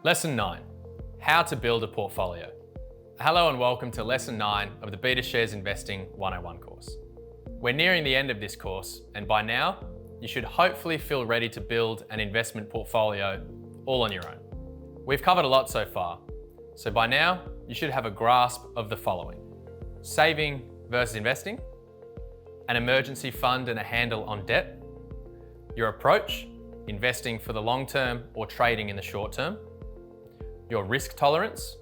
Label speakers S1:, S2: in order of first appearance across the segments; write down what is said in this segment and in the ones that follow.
S1: Lesson 9, how to build a portfolio. Hello and welcome to Lesson 9 of the BetaShares Investing 101 course. We're nearing the end of this course, and by now, you should hopefully feel ready to build an investment portfolio all on your own. We've covered a lot so far, so by now, you should have a grasp of the following: saving versus investing, an emergency fund and a handle on debt, your approach, investing for the long term or trading in the short term, your risk tolerance,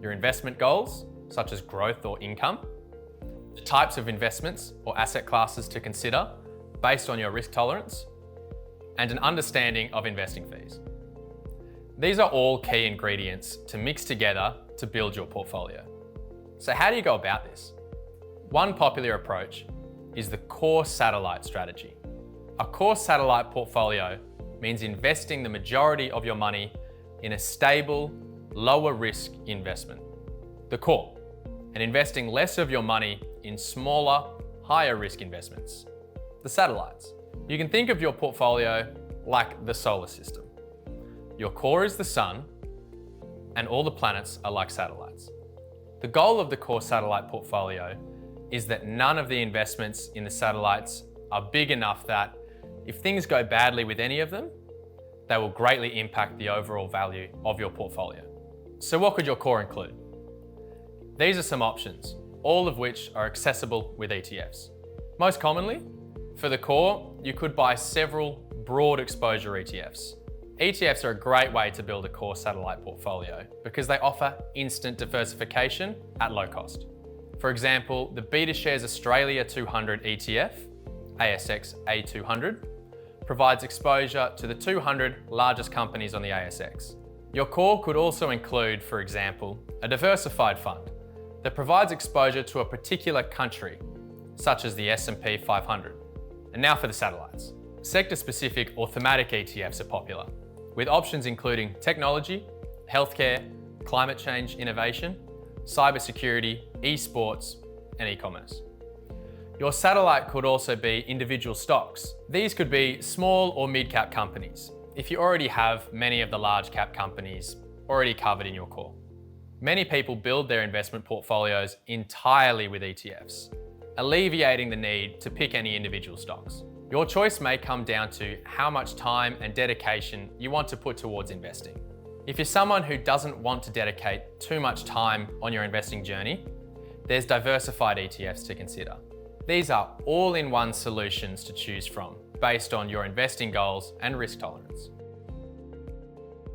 S1: your investment goals, such as growth or income, the types of investments or asset classes to consider based on your risk tolerance, and an understanding of investing fees. These are all key ingredients to mix together to build your portfolio. So how do you go about this? One popular approach is the core satellite strategy. A core satellite portfolio means investing the majority of your money in a stable, lower risk investment, the core, and investing less of your money in smaller, higher risk investments, the satellites. You can think of your portfolio like the solar system. Your core is the sun, and all the planets are like satellites. The goal of the core satellite portfolio is that none of the investments in the satellites are big enough that if things go badly with any of them, they will greatly impact the overall value of your portfolio. So what could your core include? These are some options, all of which are accessible with ETFs. Most commonly, for the core, you could buy several broad exposure ETFs. ETFs are a great way to build a core satellite portfolio because they offer instant diversification at low cost. For example, the BetaShares Australia 200 ETF, ASX A200, provides exposure to the 200 largest companies on the ASX. Your core could also include, for example, a diversified fund that provides exposure to a particular country, such as the S&P 500. And now for the satellites. Sector-specific or thematic ETFs are popular, with options including technology, healthcare, climate change innovation, cybersecurity, esports, and e-commerce. Your satellite could also be individual stocks. These could be small or mid-cap companies, if you already have many of the large cap companies already covered in your core. Many people build their investment portfolios entirely with ETFs, alleviating the need to pick any individual stocks. Your choice may come down to how much time and dedication you want to put towards investing. If you're someone who doesn't want to dedicate too much time on your investing journey, there's diversified ETFs to consider. These are all-in-one solutions to choose from based on your investing goals and risk tolerance.